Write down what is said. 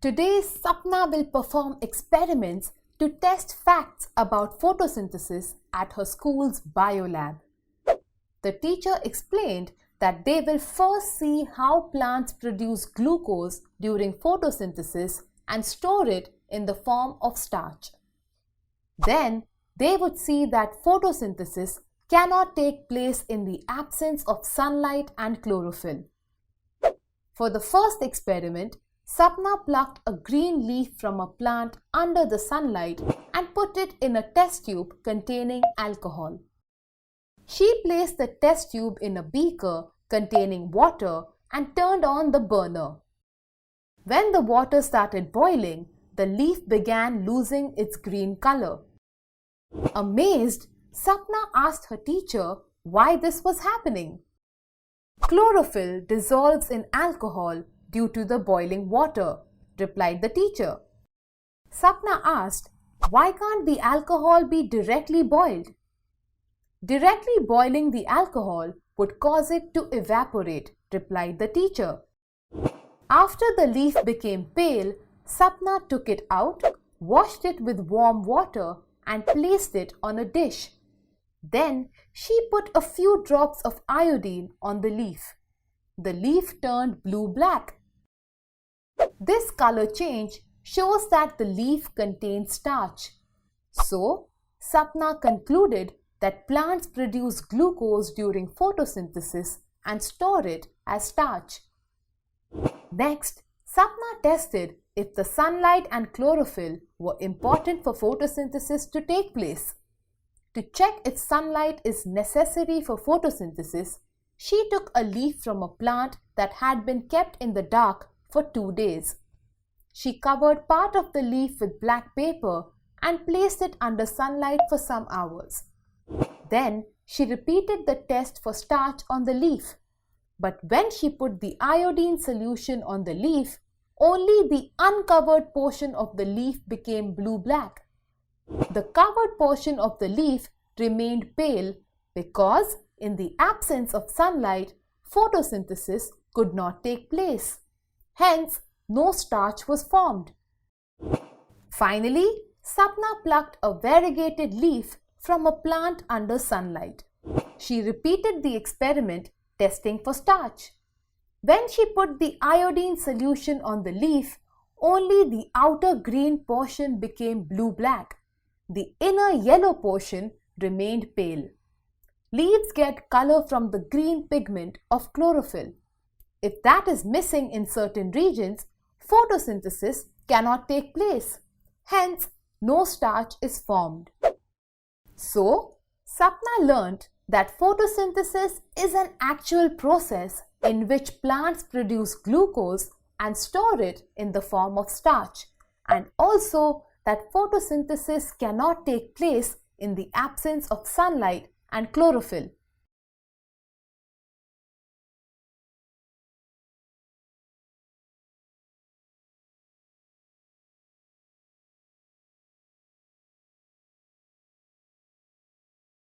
Today, Sapna will perform experiments to test facts about photosynthesis at her school's biolab. The teacher explained that they will first see how plants produce glucose during photosynthesis and store it in the form of starch. Then, they would see that photosynthesis cannot take place in the absence of sunlight and chlorophyll. For the first experiment, Sapna plucked a green leaf from a plant under the sunlight and put it in a test tube containing alcohol. She placed the test tube in a beaker containing water and turned on the burner. When the water started boiling, the leaf began losing its green color. Amazed, Sapna asked her teacher why this was happening. "Chlorophyll dissolves in alcohol due to the boiling water," replied the teacher. Sapna asked, "Why can't the alcohol be directly boiled?" "Directly boiling the alcohol would cause it to evaporate," replied the teacher. After the leaf became pale, Sapna took it out, washed it with warm water and placed it on a dish. Then she put a few drops of iodine on the leaf. The leaf turned blue-black. This color change shows that the leaf contains starch. So, Sapna concluded that plants produce glucose during photosynthesis and store it as starch. Next, Sapna tested if the sunlight and chlorophyll were important for photosynthesis to take place. To check if sunlight is necessary for photosynthesis, she took a leaf from a plant that had been kept in the dark for 2 days. She covered part of the leaf with black paper and placed it under sunlight for some hours. Then she repeated the test for starch on the leaf. But when she put the iodine solution on the leaf, only the uncovered portion of the leaf became blue-black. The covered portion of the leaf remained pale because, in the absence of sunlight, photosynthesis could not take place. Hence, no starch was formed. Finally, Sapna plucked a variegated leaf from a plant under sunlight. She repeated the experiment, testing for starch. When she put the iodine solution on the leaf, only the outer green portion became blue-black. The inner yellow portion remained pale. Leaves get color from the green pigment of chlorophyll. If that is missing in certain regions, photosynthesis cannot take place. Hence, no starch is formed. So, Sapna learnt that photosynthesis is an actual process in which plants produce glucose and store it in the form of starch, and also that photosynthesis cannot take place in the absence of sunlight and chlorophyll.